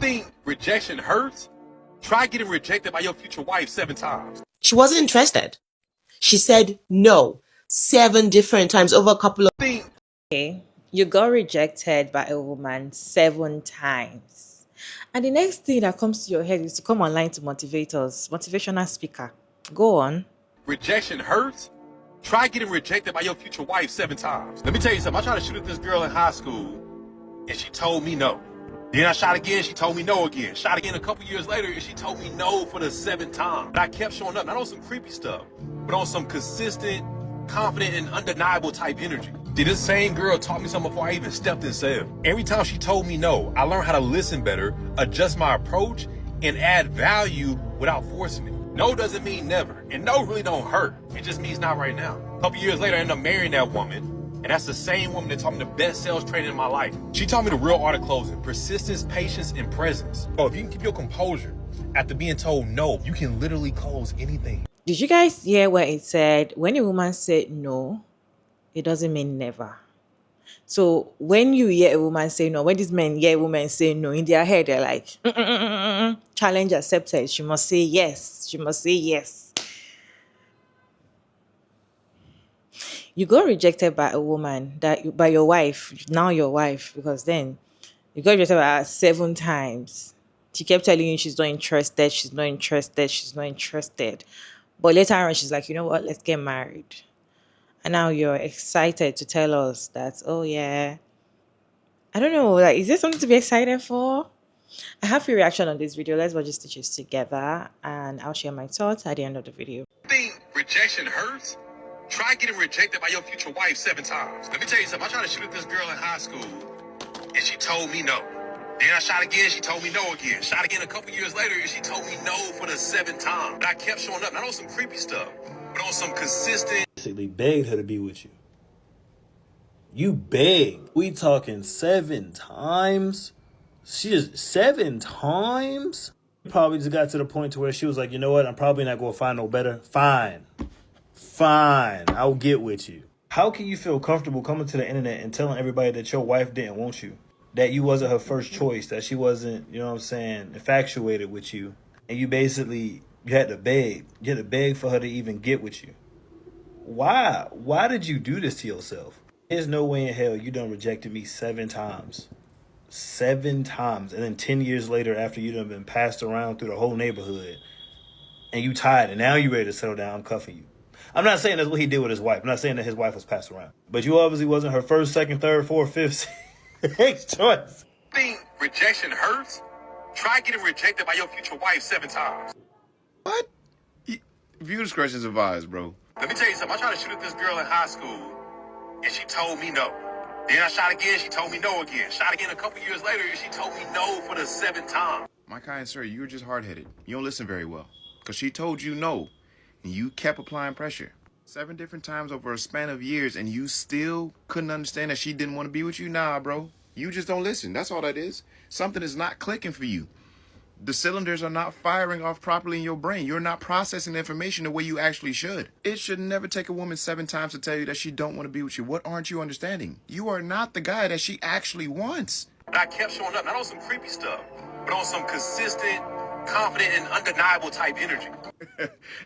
Think rejection hurts? Try getting rejected by your future wife 7 times. She wasn't interested. She said no 7 different times over a couple of... Okay, you got rejected by a woman 7 times. And the next thing that comes to your head is to come online to motivate us. Motivational speaker. Go on. Rejection hurts? Try getting rejected by your future wife 7 times. Let me tell you something. I tried to shoot at this girl in high school, and she told me no. Then I shot again, she told me no again. Shot again a couple years later, and she told me no for the 7th time. But I kept showing up, not on some creepy stuff, but on some consistent, confident, and undeniable type energy. Did this same girl taught me something before I even stepped inside. Every time she told me no, I learned how to listen better, adjust my approach, and add value without forcing it. No doesn't mean never, and no really don't hurt. It just means not right now. A couple years later, I ended up marrying that woman, and that's the same woman that taught me the best sales training in my life. She taught me the real art of closing: persistence, patience, and presence. Oh, if you can keep your composure after being told no, you can literally close anything. Did you guys hear where it said, when a woman said no, it doesn't mean never? So when you hear a woman say no, when these men hear a woman say no, in their head, they're like, challenge accepted. She must say yes. She must say yes. You got rejected by a woman, by your wife, now your wife, because then you got rejected by her 7 times. She kept telling you she's not interested, she's not interested, she's not interested. But later on, she's like, you know what, let's get married. And now you're excited to tell us that, oh yeah, I don't know, like, is there something to be excited for? I have your reaction on this video. Let's watch the stitches together, and I'll share my thoughts at the end of the video. Think rejection hurts? Try getting rejected by your future wife 7 times. Let me tell you something. I tried to shoot at this girl in high school, and she told me no. Then I shot again, she told me no again. Shot again a couple years later, and she told me no for the 7th time. But I kept showing up, not on some creepy stuff, but on some consistent... Basically begged her to be with you. You begged. We talking 7 times? She just 7 times? Probably just got to the point to where she was like, you know what? I'm probably not going to find no better. Fine, I'll get with you. How can you feel comfortable coming to the internet and telling everybody that your wife didn't want you? That you wasn't her first choice, that she wasn't, you know what I'm saying, infatuated with you. And you had to beg. You had to beg for her to even get with you. Why? Why did you do this to yourself? There's no way in hell you done rejected me 7 times. 7 times. And then 10 years later, after you done been passed around through the whole neighborhood, and you tired, and now you ready to settle down, I'm cuffing you. I'm not saying that's what he did with his wife. I'm not saying that his wife was passed around. But you obviously wasn't her first, second, third, fourth, fifth choice. Think rejection hurts? Try getting rejected by your future wife 7 times. What? View discretion's advised, bro. Let me tell you something. I tried to shoot at this girl in high school, and she told me no. Then I shot again, she told me no again. Shot again a couple years later, and she told me no for the 7th time. My kind sir, you were just hard-headed. You don't listen very well. Because she told you no, and you kept applying pressure. 7 different times over a span of years, and you still couldn't understand that she didn't want to be with you? Nah, bro. You just don't listen. That's all that is. Something is not clicking for you. The cylinders are not firing off properly in your brain. You're not processing the information the way you actually should. It should never take a woman 7 times to tell you that she don't want to be with you. What aren't you understanding? You are not the guy that she actually wants. But I kept showing up, not on some creepy stuff, but on some consistent, confident, and undeniable type energy.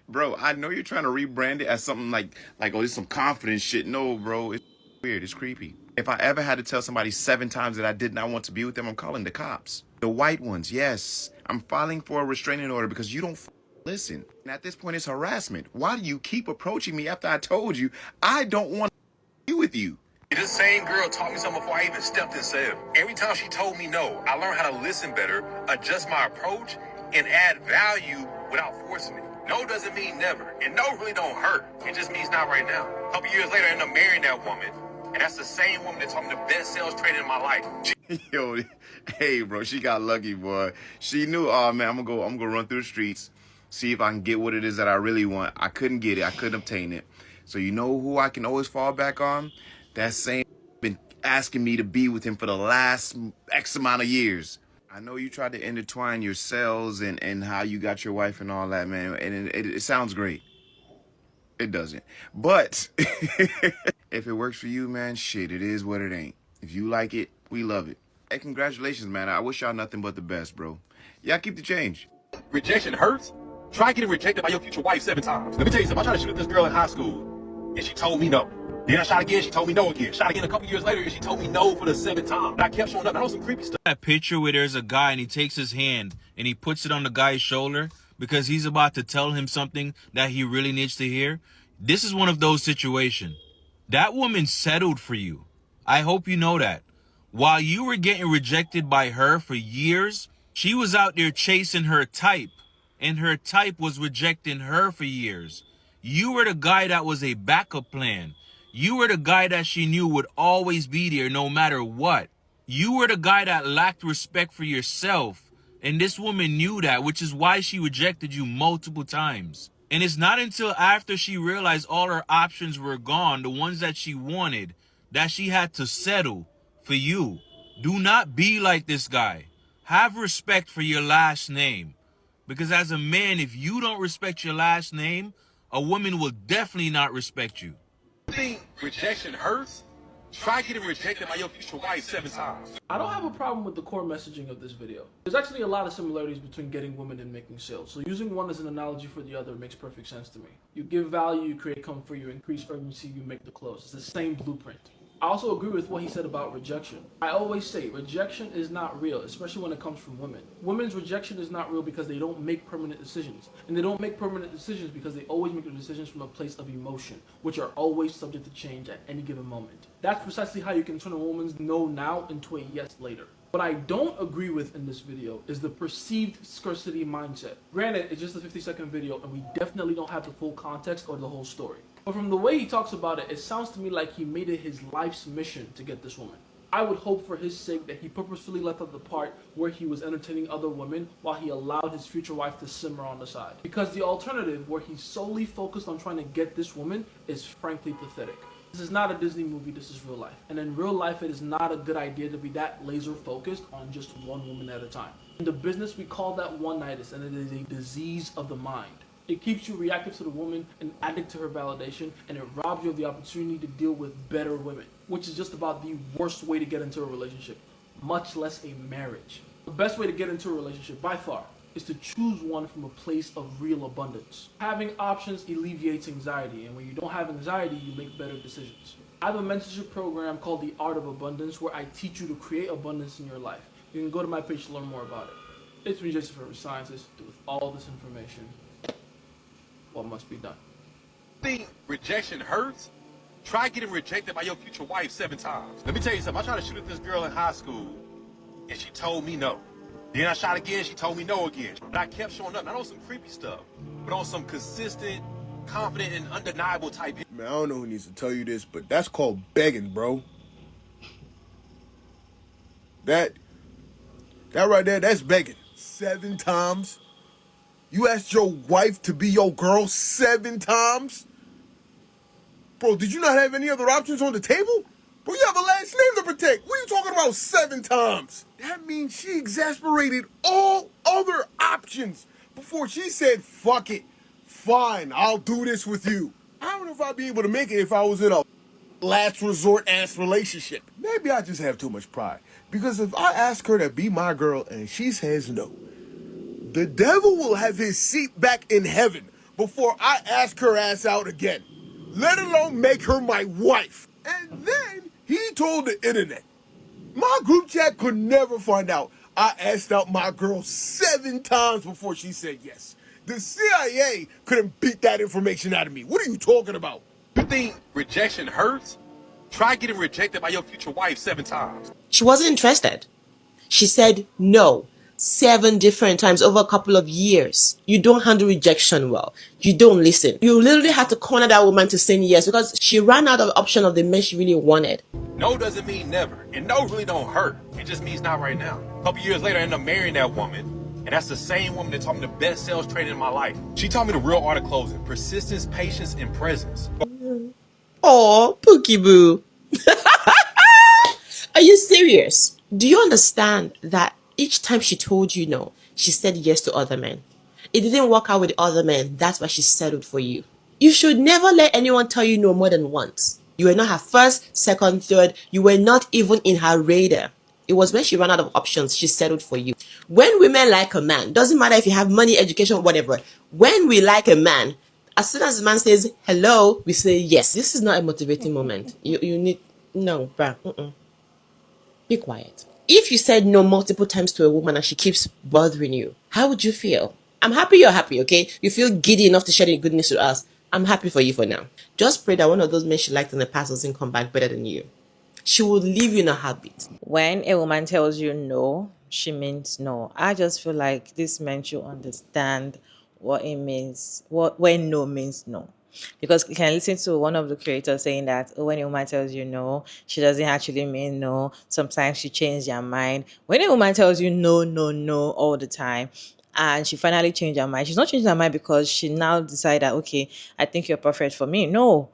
Bro, I know you're trying to rebrand it as something like, oh, this is some confident shit. No, bro, it's weird. It's creepy. If I ever had to tell somebody 7 times that I did not want to be with them, I'm calling the cops. The white ones, yes. I'm filing for a restraining order because you don't listen. And at this point, it's harassment. Why do you keep approaching me after I told you I don't want to be with you? This same girl taught me something before I even stepped inside. Every time she told me no, I learned how to listen better, adjust my approach, and add value without forcing it. No doesn't mean never, and no really don't hurt. It just means not right now. A couple years later, I ended up marrying that woman, and that's the same woman that taught me the best sales training in my life. Yo, hey, bro, she got lucky, boy. She knew, oh man, I'm gonna run through the streets, see if I can get what it is that I really want. I couldn't get it. I couldn't obtain it. So you know who I can always fall back on? That same been asking me to be with him for the last X amount of years. I know you tried to intertwine your cells and how you got your wife and all that, man. And it sounds great. It doesn't. But if it works for you, man, shit, it is what it ain't. If you like it, we love it. Hey, congratulations, man. I wish y'all nothing but the best, bro. Y'all keep the change. Rejection hurts. Try getting rejected by your future wife 7 times. Let me tell you something. I tried to shoot at this girl in high school, and she told me no. Then I shot again, she told me no again. Shot again a couple years later, and she told me no for the 7th time. And I kept showing up. I know some creepy stuff. That picture where there's a guy and he takes his hand and he puts it on the guy's shoulder because he's about to tell him something that he really needs to hear. This is one of those situations. That woman settled for you. I hope you know that. While you were getting rejected by her for years, she was out there chasing her type, and her type was rejecting her for years. You were the guy that was a backup plan. You were the guy that she knew would always be there no matter what. You were the guy that lacked respect for yourself, and this woman knew that, which is why she rejected you multiple times. And it's not until after she realized all her options were gone, the ones that she wanted, that she had to settle for you. Do not be like this guy. Have respect for your last name. Because as a man, if you don't respect your last name, a woman will definitely not respect you. Think rejection hurts? Try getting rejected by your future wife 7 times. I don't have a problem with the core messaging of this video. There's actually a lot of similarities between getting women and making sales. So using one as an analogy for the other makes perfect sense to me. You give value, you create comfort, you increase urgency, you make the close. It's the same blueprint. I also agree with what he said about rejection. I always say rejection is not real, especially when it comes from women. Women's rejection is not real because they don't make permanent decisions. And they don't make permanent decisions because they always make their decisions from a place of emotion, which are always subject to change at any given moment. That's precisely how you can turn a woman's no now into a yes later. What I don't agree with in this video is the perceived scarcity mindset. Granted, it's just a 50-second video and we definitely don't have the full context or the whole story. But from the way he talks about it, it sounds to me like he made it his life's mission to get this woman. I would hope for his sake that he purposefully left out the part where he was entertaining other women while he allowed his future wife to simmer on the side. Because the alternative, where he's solely focused on trying to get this woman, is frankly pathetic. This is not a Disney movie, this is real life. And in real life, it is not a good idea to be that laser focused on just one woman at a time. In the business, we call that one-nightitis, and it is a disease of the mind. It keeps you reactive to the woman and addict to her validation, and it robs you of the opportunity to deal with better women, which is just about the worst way to get into a relationship, much less a marriage. The best way to get into a relationship, by far, is to choose one from a place of real abundance. Having options alleviates anxiety, and when you don't have anxiety, you make better decisions. I have a mentorship program called The Art of Abundance where I teach you to create abundance in your life. You can go to my page to learn more about it. It's me, Jason, from Sciences. With all this information, what must be done? Think rejection hurts? Try getting rejected by your future wife 7 times. Let me tell you something. I tried to shoot at this girl in high school, and she told me no. Then I shot again, she told me no again. But I kept showing up, not on some creepy stuff, but on some consistent, confident, and undeniable type. Man, I don't know who needs to tell you this, but that's called begging, bro. That right there, that's begging. 7 times? You asked your wife to be your girl 7 times? Bro, did you not have any other options on the table? Bro, you have a last name to protect. What are you talking about 7 times? That means she exasperated all other options before she said, fuck it. Fine, I'll do this with you. I don't know if I'd be able to make it if I was in a last resort ass relationship. Maybe I just have too much pride. Because if I ask her to be my girl and she says no, the devil will have his seat back in heaven before I ask her ass out again, let alone make her my wife. And then he told the internet, my group chat could never find out I asked out my girl 7 times before she said yes. The CIA couldn't beat that information out of me. What are you talking about? You think rejection hurts? Try getting rejected by your future wife 7 times. She wasn't interested. She said no 7 different times over a couple of years. You don't handle rejection well. You don't listen. You literally had to corner that woman to saying yes because she ran out of the option of the men she really wanted. No doesn't mean never, and no really don't hurt. It just means not right now. A couple years later, I ended up marrying that woman, and that's the same woman that taught me the best sales training in my life. She taught me the real art of closing: persistence, patience, and presence. Oh, Pookie Boo. Are you serious? Do you understand that each time she told you no, she said yes to other men? It didn't work out with the other men. That's why she settled for you. You should never let anyone tell you no more than once. You were not her first, second, third. You were not even in her radar. It was when she ran out of options, she settled for you. When women like a man, doesn't matter if you have money, education, whatever. When we like a man, as soon as the man says hello, we say yes. This is not a motivating moment. You need, no, bruh. Be quiet. If you said no multiple times to a woman and she keeps bothering you, how would you feel? I'm happy you're happy, okay? You feel giddy enough to share the good news to us. I'm happy for you for now. Just pray that one of those men she liked in the past doesn't come back better than you. She will leave you in a heartbeat. When a woman tells you no, she means no. I just feel like this men should understand what it means, what when no means no. Because you can listen to one of the creators saying that, oh, when a woman tells you no, she doesn't actually mean no. Sometimes she changes her mind. When a woman tells you no, no, no all the time, and she finally changed her mind, she's not changing her mind because she now decided that, okay, I think you're perfect for me. No,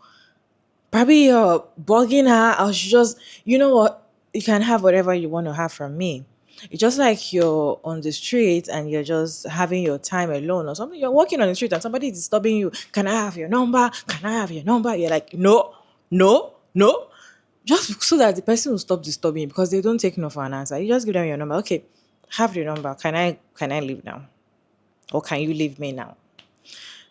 probably you're bugging her, or she just, you know what, you can have whatever you want to have from me. It's just like you're on the street and you're just having your time alone or something. You're walking on the street and somebody is disturbing you. Can I have your number? Can I have your number? You're like, no, no, no. Just so that the person will stop disturbing you, because they don't take no for an answer. You just give them your number. Okay, have your number. Can I leave now? Or can you leave me now?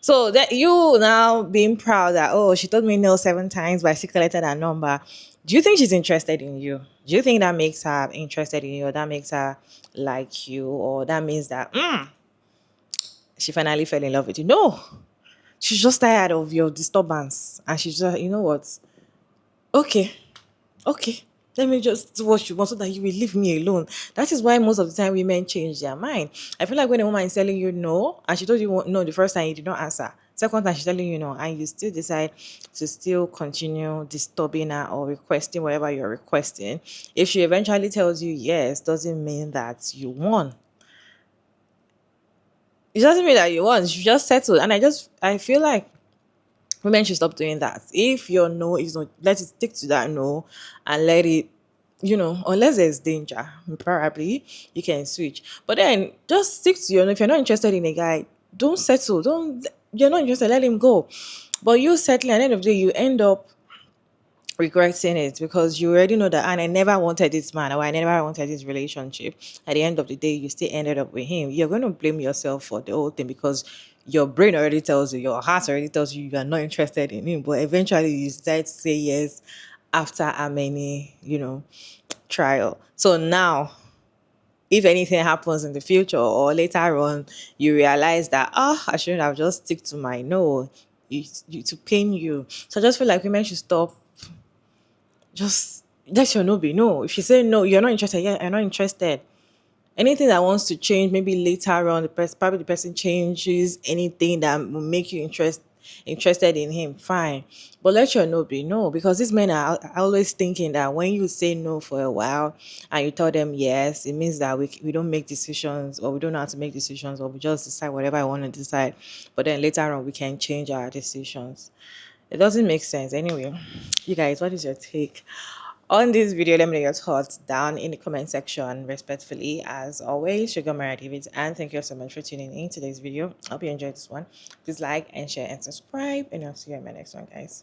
So that you now being proud that, oh, she told me no 7 times, but I still collected her number. Do you think she's interested in you? Do you think that makes her interested in you, or that makes her like you, or that means that she finally fell in love with you? No, she's just tired of your disturbance, and she's just, you know what? Okay, okay, let me just do what you want so that you will leave me alone. That is why most of the time women change their mind. I feel like when a woman is telling you no, and she told you no the first time, you did not answer. Second time she's telling you no, and you still decide to still continue disturbing her or requesting whatever you're requesting. If she eventually tells you yes, doesn't mean that you won. It doesn't mean that you won. You just settled. And I feel like women should stop doing that. If your no is not, let it stick to that no, and let it, unless there's danger, probably you can switch. But then just stick to your no. If you're not interested in a guy, don't settle. You're not interested, let him go. But you settling, at the end of the day, you end up regretting it, because you already know that, and I never wanted this man, or I never wanted this relationship. At the end of the day, you still ended up with him. You're going to blame yourself for the whole thing, because your brain already tells you, your heart already tells you you are not interested in him, but eventually you decide to say yes after a many trial. So now, if anything happens in the future or later on, you realize that, I shouldn't have just stick to my no, to pain you. So I just feel like women should stop. Just let your no be no. If you say no, you're not interested. Yeah, you're not interested. Anything that wants to change, maybe later on, probably the person changes anything that will make you interested in him. Fine, but let your no be no, because these men are always thinking that when you say no for a while and you tell them yes, it means that we don't make decisions, or we don't know how to make decisions, or we just decide whatever I want to decide. But then later on, we can change our decisions. It doesn't make sense. Anyway, you guys, what is your take on this video? Let me know your thoughts down in the comment section. Respectfully, as always, Sugar Mara David, and thank you so much for tuning in today's video. Hope you enjoyed this one. Please like and share and subscribe, and I'll see you in my next one, guys.